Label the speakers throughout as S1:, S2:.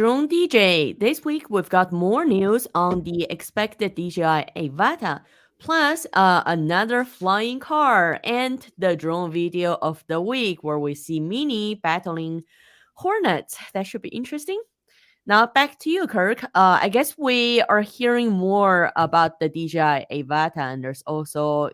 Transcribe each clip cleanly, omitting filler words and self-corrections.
S1: DroneDJ. This week we've got more news on the expected DJI Avata, plus another flying car and the drone video of the week where we see Mini battling Hornets. That should be interesting. Now back to you, Kirk. I guess we are hearing more about the DJI Avata, and there's also,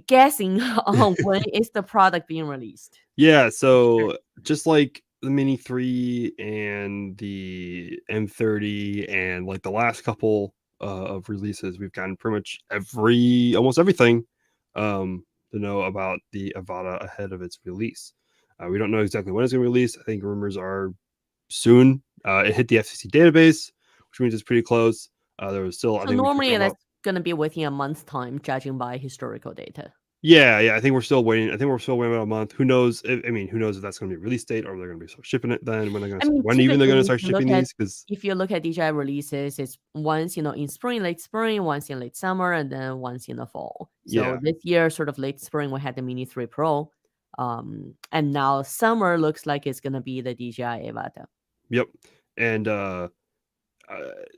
S1: guessing on when is the product being released.
S2: Yeah, so just like the Mini 3 and the M30 and like the last couple of releases, we've gotten pretty much almost everything to know about the Avata ahead of its release. We don't know exactly when it's going to release. I think rumors are soon. It hit the FCC database, which means it's pretty close. There was still, I
S1: So
S2: think we
S1: normally
S2: talked
S1: that's
S2: about.
S1: going to be within a month's time, judging by historical data.
S2: Yeah. I think we're still waiting. I think we're still waiting about a month. Who knows? Who knows if that's going to be a release date or they're going to be start shipping it then? When they're going
S1: I
S2: to
S1: mean,
S2: when even they're going to
S1: typically,
S2: start shipping these? Because
S1: if you look at DJI releases, it's once in spring, late spring, once in late summer, and then once in the fall. So
S2: yeah,
S1: this year, sort of late spring, we had the Mini 3 Pro, and now summer looks like it's gonna be the DJI Avata.
S2: yep. And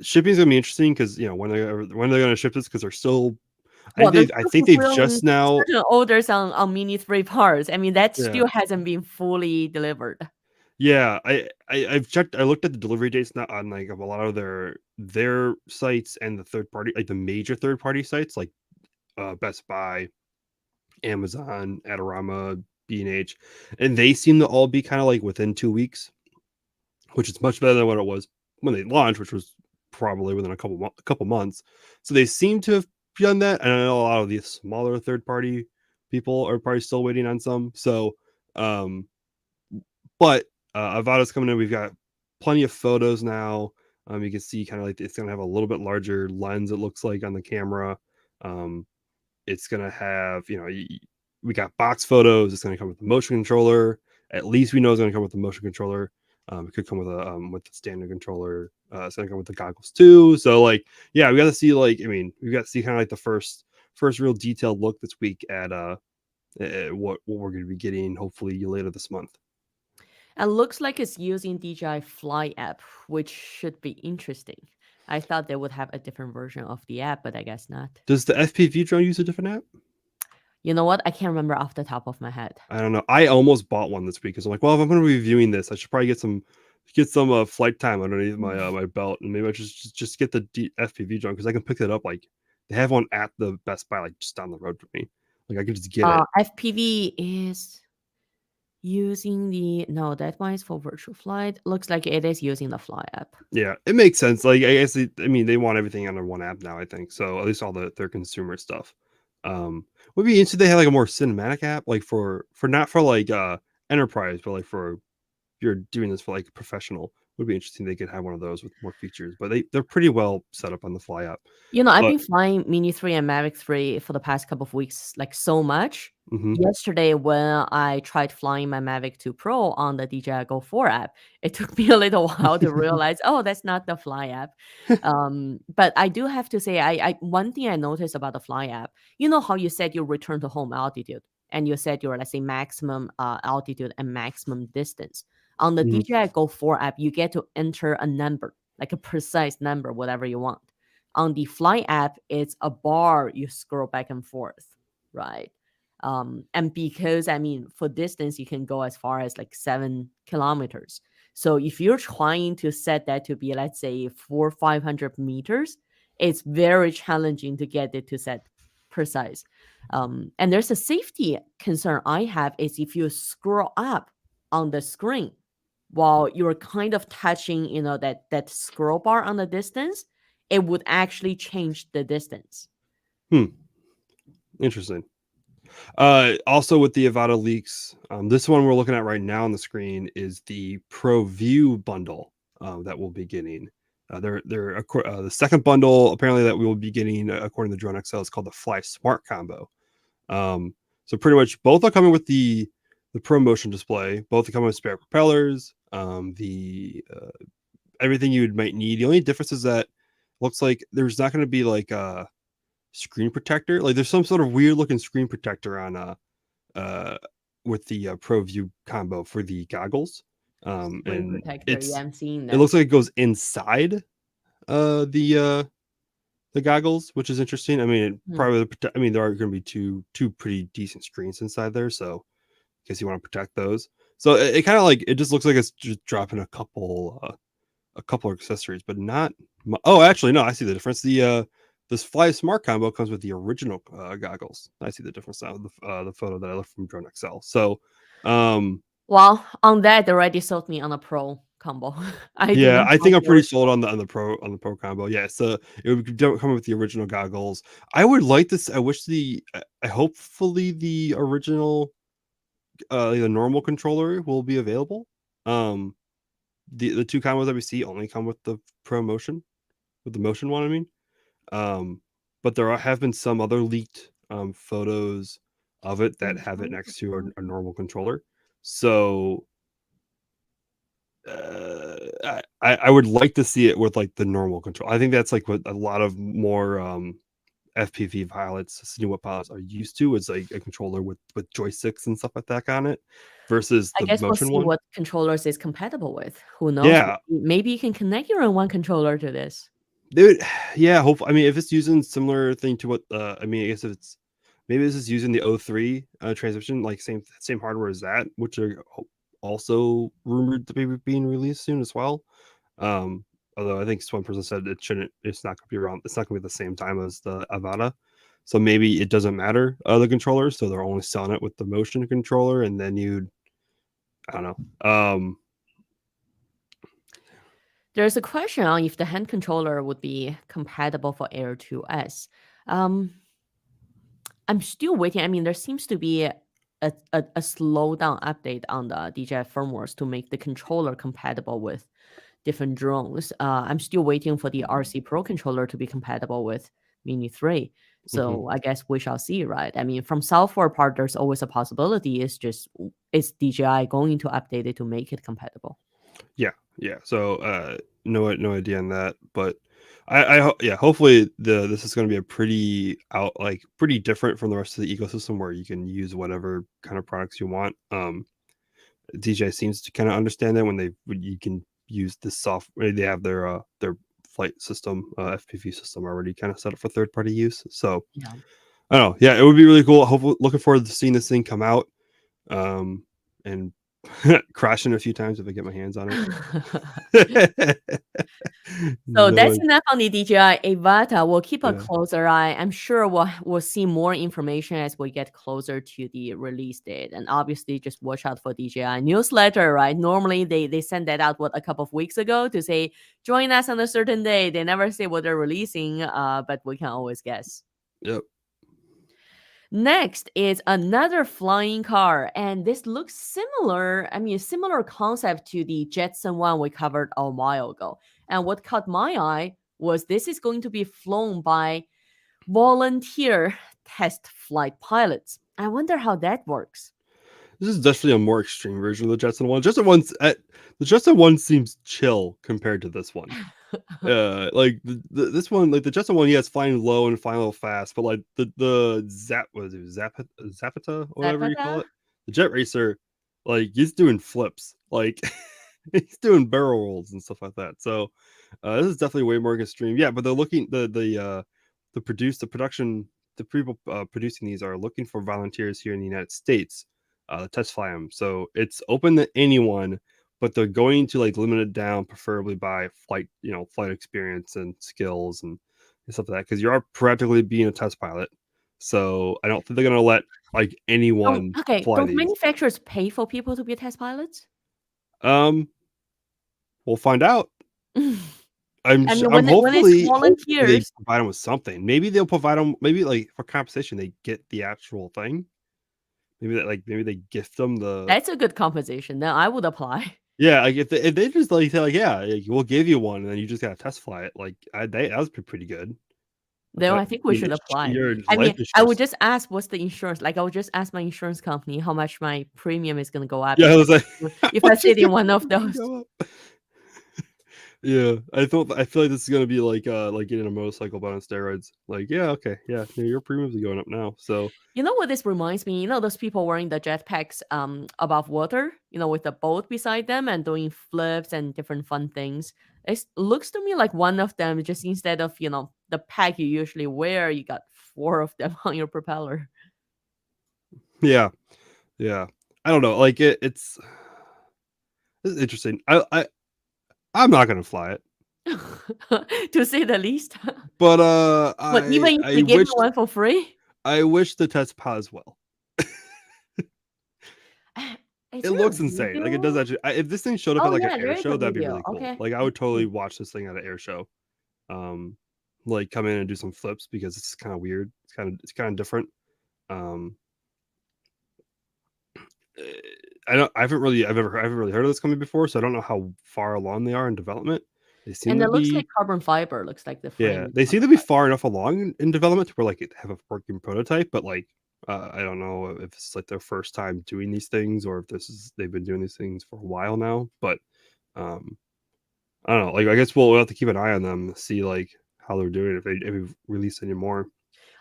S2: shipping is going to be interesting because when they're going to ship this because they're still.
S1: Well, they're
S2: I
S1: still
S2: think they've
S1: fulfilling
S2: just now.
S1: certain orders on Mini 3 parts. I mean, that
S2: Yeah.
S1: still hasn't been fully delivered.
S2: Yeah, I've checked. I looked at the delivery dates now on like of a lot of their sites and the third party, like the major third party sites, like Best Buy, Amazon, Adorama, B&H, and they seem to all be kind of like within 2 weeks, which is much better than what it was when they launched, which was probably within a couple months. So they seem to have done that, and I know a lot of these smaller third party people are probably still waiting on some. So, um, but Avata's coming in. We've got plenty of photos now. You can see kind of like it's going to have a little bit larger lens, it looks like, on the camera. It's going to have, we got box photos. It's going to come with the motion controller. At least we know it's going to come with the motion controller. It could come with the standard controller. It's going to come with the goggles too. So like, yeah, we got to see we got to see kind of like the first real detailed look this week at what we're going to be getting hopefully later this month.
S1: And looks like it's using DJI Fly app, which should be interesting. I thought they would have a different version of the app, but I guess not.
S2: Does the FPV drone use a different app?
S1: You know what? I can't remember off the top of my head.
S2: I don't know. I almost bought one this week because I'm like, well, if I'm going to be reviewing this, I should probably get some flight time underneath my belt, and maybe I just get the FPV drone because I can pick it up. Like they have one at the Best Buy, like just down the road from me. Like I could just get it.
S1: FPV is using no, that one is for virtual flight. Looks like it is using the Fly app.
S2: Yeah, it makes sense. Like I guess they want everything under one app now. I think so. At least all their consumer stuff. Would be interesting if they had like a more cinematic app, like for not for like enterprise, but like for you're doing this for like professional. Would be interesting. They could have one of those with more features, but they're pretty well set up on the Fly app.
S1: I've
S2: But
S1: been flying Mini 3 and Mavic 3 for the past couple of weeks, like so much.
S2: mm-hmm.
S1: Yesterday, when I tried flying my Mavic 2 Pro on the DJI Go 4 app, it took me a little while to realize, oh, that's not the Fly app. But I do have to say, I one thing I noticed about the Fly app, you know how you said you return to home altitude, and you said your, let's say, maximum altitude and maximum distance. On the
S2: Mm-hmm.
S1: DJI Go 4 app, you get to enter a number, like a precise number, whatever you want. On the Fly app, it's a bar you scroll back and forth, right? And because for distance, you can go as far as like 7 kilometers. So if you're trying to set that to be, let's say, 500 meters, it's very challenging to get it to set precise. And there's a safety concern I have is if you scroll up on the screen while you're kind of touching, that scroll bar on the distance, it would actually change the distance.
S2: Interesting. Also with the Avata leaks, this one we're looking at right now on the screen is the Pro View bundle that we'll be getting. The second bundle apparently that we will be getting according to Drone XL is called the Fly Smart combo. So pretty much both are coming with the Pro Motion display. Both are coming with spare propellers. Everything you might need. The only difference is that looks like there's not going to be like a screen protector. Like there's some sort of weird looking screen protector on with the Pro View combo for the goggles.
S1: Screen
S2: And
S1: protector. Yeah, I'm seeing
S2: it
S1: that.
S2: looks like it goes inside the goggles, which is interesting. I mean,
S1: Hmm.
S2: probably I mean, there are going to be two pretty decent screens inside there, so in case you want to protect those. So it kind of like it just looks like it's just dropping a couple of accessories, but not. Oh, actually, no, I see the difference. This Fly Smart combo comes with the original goggles. I see the difference now. The photo that I left from Drone XL. So,
S1: Well, on that, they already sold me on a pro combo. I do
S2: yeah,
S1: not
S2: I think
S1: want
S2: I'm
S1: the
S2: pretty sold
S1: original.
S2: on the pro combo. Yeah, so it would come with the original goggles. I would like this. I wish I hopefully the original the normal controller will be available. Um, the two combos that we see only come with the pro motion, with the motion one. I mean, um, but have been some other leaked photos of it that have it next to a normal controller. So I would like to see it with like the normal control. I think that's like what a lot of more FPV pilots, Sinuwa pilots are used to, is like a controller with joysticks and stuff like that on it, versus
S1: I
S2: the
S1: guess we'll
S2: motion
S1: see
S2: one.
S1: what controllers is compatible with. Who knows?
S2: Yeah,
S1: Maybe you can connect your own one controller to this.
S2: dude. Yeah, hope. I mean, if it's using similar thing to what I mean, I guess if it's maybe this is using the O3 transmission, like same hardware as that, which are also rumored to be being released soon as well. Um, Although I think one person said it shouldn't. It's not going to be around. It's not going to be the same time as the Avata. So maybe it doesn't matter the controller. So they're only selling it with the motion controller, and then I don't know.
S1: There's a question on if the hand controller would be compatible for Air 2S. Um, I'm still waiting. I mean, there seems to be a slowdown update on the DJI firmwares to make the controller compatible with different drones. I'm still waiting for the RC Pro controller to be compatible with Mini 3.
S2: Mhm.
S1: So I guess we shall see, right? I mean, from software part, there's always a possibility. It's just, is DJI going to update it to make it compatible?
S2: Yeah, yeah. So no idea on that, but yeah, hopefully this is going to be a pretty different from the rest of the ecosystem where you can use whatever kind of products you want. DJ seems to kind of understand that when you can use this software, they have their flight system, FPV system already kind of set up for third party use. So
S1: Yeah.
S2: I don't know. Yeah, it would be really cool. Hopefully, looking forward to seeing this thing come out, and crashing a few times if I get my hands on it.
S1: So that's
S2: No,
S1: enough on the DJI Avata. We'll keep a
S2: yeah,
S1: closer eye. I'm sure we'll see more information as we get closer to the release date. And obviously, just watch out for DJI newsletter, right? Normally, they send that out a couple of weeks ago to say join us on a certain day. They never say what they're releasing, but we can always guess.
S2: yep.
S1: Next is another flying car, and this looks similar. I mean, similar concept to the Jetson one we covered a while ago. And what caught my eye was this is going to be flown by volunteer test flight pilots. I wonder how that works.
S2: This is definitely a more extreme version of the Jetson one. The Jetson one seems chill compared to this one. Like this one, like the Jetson one, yeah, it's flying low and flying a little fast, but like the Zap was it Zapata, whatever you call
S1: Zapata?
S2: it, the Jet Racer, like he's doing flips, like he's doing barrel rolls and stuff like that. So this is definitely way more extreme. Yeah, but they're looking the production, the people producing these are looking for volunteers here in the United States to test fly them. So it's open to anyone, but they're going to like limit it down, preferably by flight experience and skills and stuff like that. Because you are practically being a test pilot, so I don't think they're gonna let like
S1: Oh,
S2: anyone
S1: okay.
S2: fly
S1: Don't
S2: these.
S1: manufacturers pay for people to be test pilots?
S2: Um, we'll find out.
S1: I mean,
S2: I'm
S1: when it's
S2: hopefully they
S1: volunteers,
S2: provide them with something. Maybe they'll provide them. Maybe like for compensation, they get the actual thing. Maybe they gift them the.
S1: that's a good compensation. Then I would apply.
S2: Yeah, like if they just like say like yeah, like, we'll give you one and then you just gotta test fly it. Like that would be pretty good. Like
S1: Then I think we should apply.
S2: your
S1: I
S2: life
S1: mean, I would
S2: insurance.
S1: just ask what's the insurance. Like I would just ask my insurance company how much my premium is gonna go up
S2: Yeah, I was like, how
S1: if I
S2: much is
S1: sit in one of
S2: gonna
S1: those.
S2: go up? Yeah, I feel like this is gonna be like getting a motorcycle but on steroids. Like, yeah, okay, yeah, your premiums are going up now. So
S1: You know what this reminds me? You know those people wearing the jetpacks above water, with the boat beside them and doing flips and different fun things. It looks to me like one of them just instead of, the pack you usually wear, you got four of them on your propeller.
S2: yeah, yeah. I don't know. Like it's interesting. I'm not gonna fly it,
S1: To say the least.
S2: but
S1: But even if
S2: I
S1: they give you
S2: wish
S1: one for free?
S2: the test pod as well.
S1: Is
S2: It
S1: there a
S2: looks insane. Like it does
S1: video?
S2: actually. If this thing showed up at
S1: Oh
S2: like an
S1: yeah, there
S2: air
S1: is a
S2: show, that'd be
S1: video.
S2: really cool.
S1: Okay.
S2: Like I would
S1: Let's
S2: totally
S1: see.
S2: watch this thing at an air show. Um, like come in and do some flips because it's kind of weird. It's kind of different. Um, eh, I haven't really heard of this company before, so I don't know how far along they are in development. They seem
S1: And
S2: to
S1: it looks like
S2: be
S1: carbon fiber. Looks like the frame
S2: Yeah,
S1: is
S2: they seem
S1: carbon
S2: to be
S1: fiber.
S2: far enough along in development to where like it have a working prototype, but like I don't know if it's like their first time doing these things or if they've been doing these things for a while now. But um, I don't know. Like I guess we'll have to keep an eye on them, see like how they're doing if they release any more.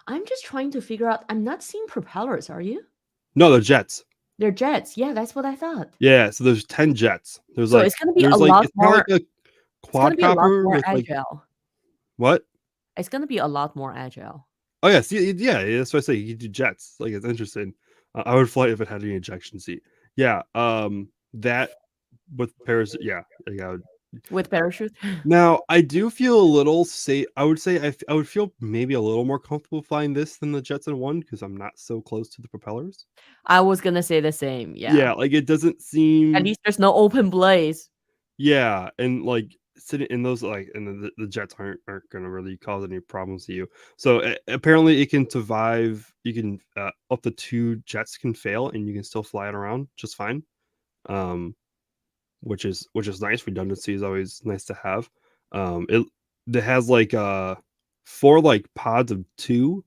S1: I'm just trying to figure out. I'm not seeing propellers. Are you?
S2: No, they're jets.
S1: They're jets. Yeah, that's what I thought.
S2: Yeah, so there's 10 jets.
S1: So it's gonna be a
S2: There's like
S1: lot
S2: it's kind of
S1: more.
S2: like a
S1: It's gonna be a lot
S2: quadcopter
S1: more
S2: with like
S1: agile.
S2: what?
S1: It's gonna be a lot more agile.
S2: Oh yeah, see, yeah, that's what I say. You can do jets. Like it's interesting. I would fly if it had an ejection seat. Yeah, that with Paris. Yeah, like I would.
S1: With parachute.
S2: Now I do feel a little safe. I would say I would feel maybe a little more comfortable flying this than the Jetson one because I'm not so close to the propellers.
S1: I was gonna say the same. Yeah.
S2: Yeah, like it doesn't
S1: At
S2: seem.
S1: least there's no open blaze.
S2: Yeah, and like sitting in those like and the jets aren't gonna really cause any problems to you. So apparently it can survive. You can up to 2 jets can fail and you can still fly it around just fine. Um, which is nice. Redundancy is always nice to have. It has like 4 like pods of 2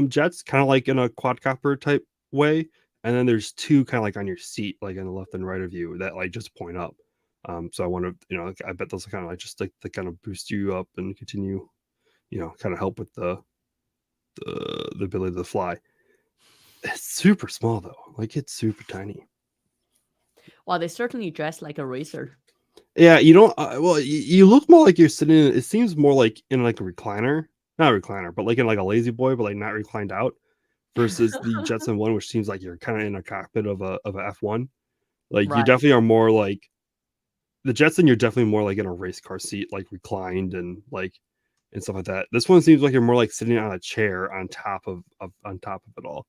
S2: jets, kind of like in a quadcopter type way, and then there's 2 kind of like on your seat, like on the left and right of you, that like just point up. So I wonder, like, I bet those are kind of like just like to kind of boost you up and continue, kind of help with the ability to fly. It's super small though, like it's super tiny.
S1: Well, they certainly dress like a racer.
S2: Yeah, you don't. Well, you look more like you're sitting. It seems more like in like a recliner, not a recliner, but like in like a lazy boy, but like not reclined out. Versus the Jetson one, which seems like you're kind of in a cockpit of a F1. Like you
S1: Right.
S2: definitely are more like the Jetson. You're definitely more like in a race car seat, like reclined and like and stuff like that. This one seems like you're more like sitting on a chair on top of on top of it all.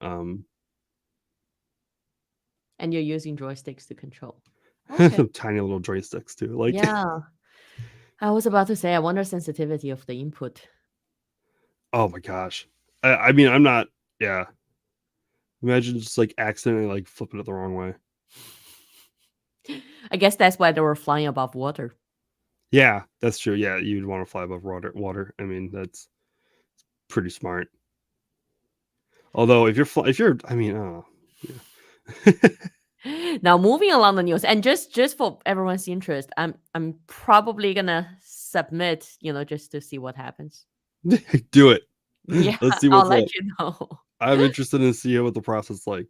S2: Um,
S1: And you're using joysticks to control. Okay.
S2: tiny little joysticks too. Like,
S1: Yeah. I was about to say, I wonder sensitivity of the input.
S2: oh my gosh. I mean, I'm not. Yeah. Imagine just like accidentally like flipping it the wrong way.
S1: I guess that's why they were flying above water.
S2: Yeah, that's true. Yeah, you'd want to fly above water. I mean, that's pretty smart. Although if you're, I mean, oh, yeah.
S1: Now moving along the news, and just for everyone's interest, I'm probably gonna submit, just to see what happens.
S2: Do it.
S1: Yeah,
S2: Let's see
S1: I'll
S2: what's
S1: let
S2: up.
S1: you know.
S2: I'm interested in seeing what the process like.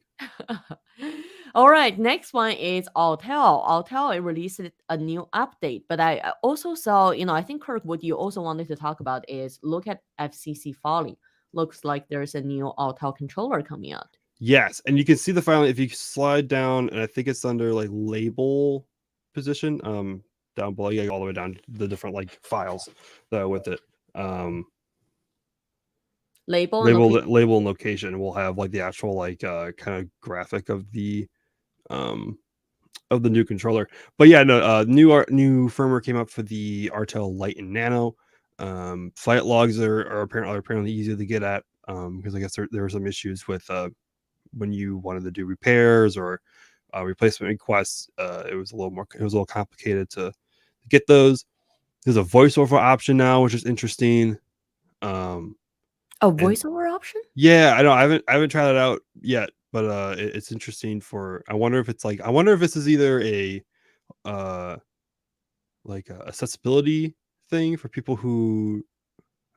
S1: All right, next one is Autel. Autel, it released a new update, but I also saw, I think Kirk, what you also wanted to talk about is look at FCC filing. Looks like there's a new Autel controller coming out.
S2: Yes, and you can see the file if you slide down, and I think it's under like label position, down below, all the way down to the different like files that are with it.
S1: Label and location.
S2: Label and location will have like the actual like kind of graphic of the new controller. But yeah, no, new firmware came up for the Autel Lite and Nano. Flight logs are apparently easier to get at, because I guess there were some issues with when you wanted to do repairs or replacement requests. It was a little complicated to get those. There's a voiceover option now, which is interesting.
S1: A
S2: And
S1: voiceover option?
S2: yeah, I know I haven't tried it out yet, but it's interesting. I wonder if this is either a like a accessibility thing for people who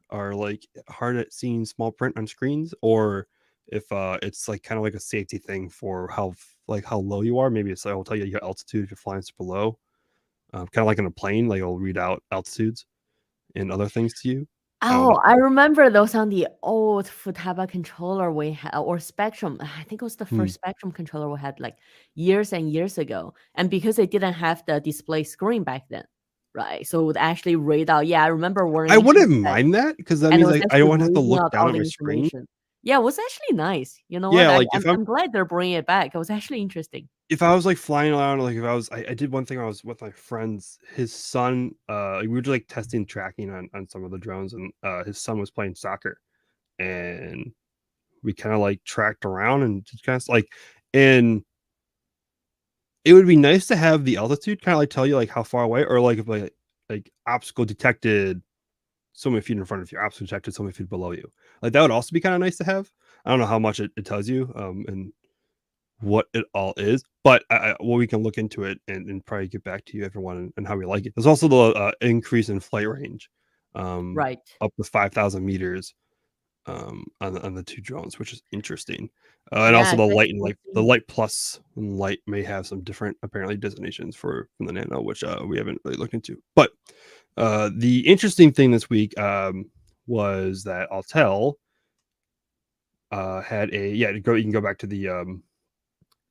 S2: are like hard at seeing small print on screens, or if it's like kind of like a safety thing for like how low you are. Maybe it's like I'll tell you your altitude if you're flying super low, kind of like in a plane. Like it'll read out altitudes and other things to you. I don't know.
S1: Oh, I remember those on the old Futaba controller we had, or Spectrum. I think it was the
S2: Hmm.
S1: first Spectrum controller we had like years and years ago. And because they didn't have the display screen back then, right? So it would actually read out. Yeah, I remember wearing
S2: I
S1: a
S2: wouldn't
S1: headset
S2: mind that because that
S1: and it
S2: means
S1: was
S2: like I
S1: actually
S2: don't have to
S1: reading
S2: look
S1: out
S2: down
S1: all
S2: at
S1: the
S2: my screen.
S1: information. Yeah, it was actually nice. You know what?
S2: Yeah, like
S1: I'm glad they're bringing it back. It was actually interesting.
S2: if I was like flying around, like if I did one thing. I was with my friends. His son, we were just like testing tracking on some of the drones, and his son was playing soccer, and we kind of like tracked around and just kind of like, and it would be nice to have the altitude kind of like tell you like how far away, or like if like obstacle detected so many feet in front of you, obstacle detected so many feet below you. Like that would also be kind of nice to have. I don't know how much it tells you, and what it all is, but well, we can look into it and probably get back to you, everyone, and how we like it. There's also the increase in flight range,
S1: Right.
S2: up to 5,000 meters, on the two drones, which is interesting. And
S1: Yeah,
S2: also
S1: it's
S2: like
S1: actually
S2: the light plus and light may have some different apparently designations for from the Nano, which we haven't really looked into. But the interesting thing this week was that Autel had a you can go back to the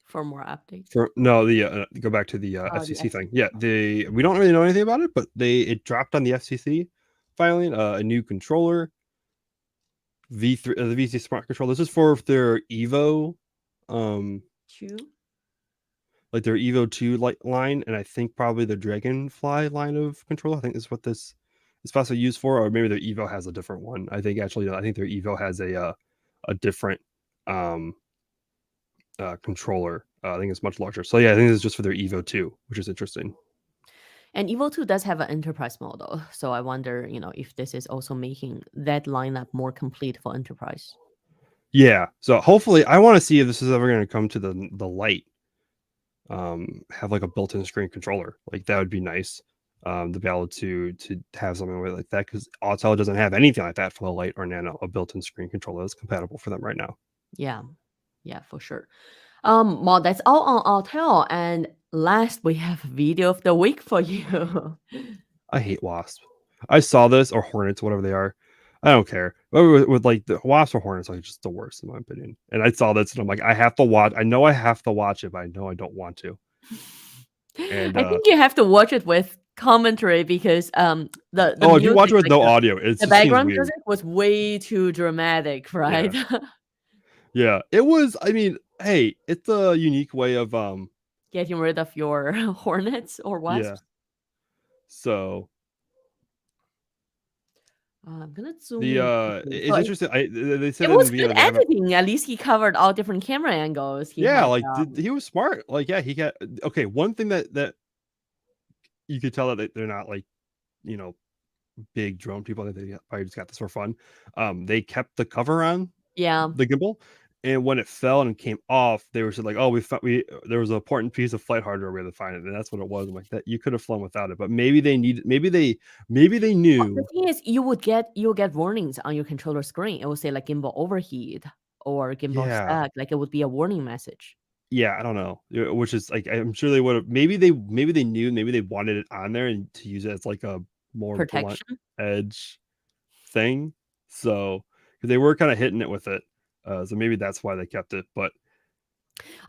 S1: for more update.
S2: for no, the go back to the
S1: Oh, the
S2: FCC thing.
S1: FCC.
S2: Yeah, they we don't really know anything about it, but it dropped on the FCC filing a new controller, V3, the VC Smart Controller. This is for their Evo, um,
S1: Two.
S2: like their Evo 2 line, and I think probably the Dragonfly line of controller. I think is what this is supposed to be used for, or maybe their Evo has a different one. I think actually, I think their Evo has a different um controller. I think it's much larger. So yeah, I think this is just for their Evo 2, which is interesting.
S1: And Evo 2 does have an enterprise model. So I wonder, if this is also making that lineup more complete for enterprise.
S2: Yeah. So hopefully, I want to see if this is ever going to come to the light. Have like a built-in screen controller. Like that would be nice. To be able to have something like that, because Autel doesn't have anything like that for the light or Nano, a built-in screen controller that's compatible for them right now.
S1: Yeah. Yeah, for sure. Well, that's all on Autel. And last, we have video of the week for you.
S2: I hate wasps. I saw this, or hornets, whatever they are. I don't care. But with like the wasps or hornets, are just the worst in my opinion. And I saw this, and I'm like, I have to watch. I know I have to watch it, but I know I don't want to. And
S1: I think you have to watch it with commentary because the
S2: oh, if you watch
S1: music,
S2: it with
S1: like
S2: no audio, it
S1: the
S2: just seems
S1: background
S2: weird.
S1: music was way too dramatic,
S2: Yeah.
S1: right?
S2: Yeah, it was. I mean, hey, it's a unique way of
S1: Getting rid of your hornets or
S2: yeah.
S1: wasps.
S2: So
S1: I'm gonna zoom
S2: the
S1: in quickly. So
S2: it's interesting. They
S1: it
S2: said in
S1: was
S2: the video
S1: good
S2: that they haven't.
S1: editing. At least he covered all different camera angles. He
S2: Yeah,
S1: had
S2: like he was smart. Like yeah, he got okay. One thing that you could tell that they're not like you know big drone people. That they probably just got this for fun. They kept the cover on
S1: yeah.
S2: the gimbal, and when it fell and came off, they were just like, "Oh, we there was an important piece of flight hardware we had to find it," and that's what it was. I'm like, that you could have flown without it, but maybe they need, maybe they
S1: Well, the
S2: knew.
S1: thing is, you'll get warnings on your controller screen. It will say like gimbal overheat or gimbal
S2: Yeah,
S1: stuck. Like it would be a warning message.
S2: yeah, I don't know, which is like I'm sure they would have. Maybe they knew, maybe they wanted it on there and to use it as like a more blunt
S1: Protection.
S2: edge thing. So because they were kind of hitting it with it, so maybe that's why they kept it. But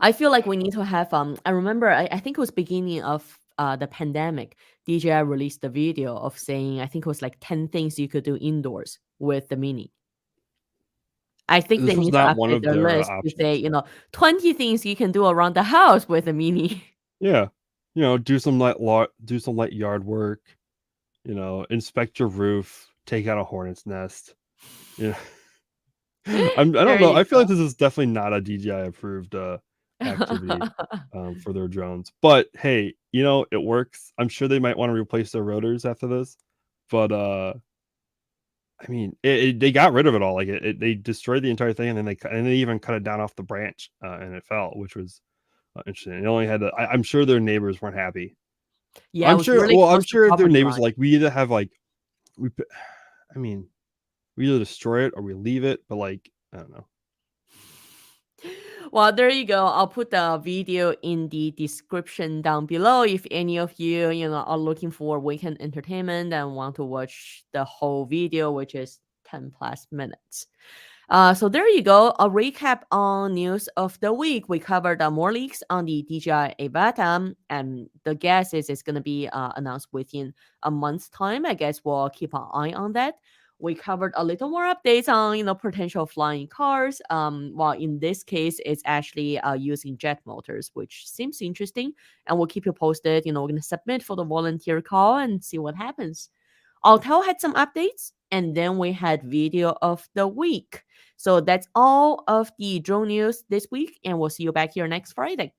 S1: I feel like we need to have I remember I think it was beginning of the pandemic. DJI released the video of saying I think it was like 10 things you could do indoors with the Mini. I think they
S2: this was
S1: need to
S2: not one
S1: update
S2: of
S1: their
S2: their
S1: list to say,
S2: options.
S1: 20 things you can do around the house with a Mini.
S2: Yeah, do some light yard work. Inspect your roof, take out a hornet's nest. You know, I don't
S1: There
S2: know.
S1: you
S2: I feel like this is definitely not a DJI approved activity
S1: go.
S2: for their drones. But hey, it works. I'm sure they might want to replace their rotors after this. But I mean, they got rid of it all. Like they destroyed the entire thing, and then they even cut it down off the branch, and it fell, which was interesting. It only had I'm sure their neighbors weren't happy.
S1: Yeah, it
S2: I'm
S1: was
S2: sure.
S1: really
S2: Well, I'm
S1: close to
S2: sure if their
S1: property
S2: neighbors
S1: line.
S2: like we either have like we. I mean, we either destroy it or we leave it, but like I don't know.
S1: Well, there you go. I'll put the video in the description down below if any of you, are looking for weekend entertainment and want to watch the whole video, which is 10 plus minutes. So there you go. A recap on news of the week. We covered more leaks on the DJI Avata, and the guess is it's going to be announced within a month's time. I guess we'll keep an eye on that. We covered a little more updates on potential flying cars. Well, in this case, it's actually using jet motors, which seems interesting. And we'll keep you posted. We're gonna submit for the volunteer call and see what happens. Autel had some updates, and then we had video of the week. So that's all of the drone news this week, and we'll see you back here next Friday.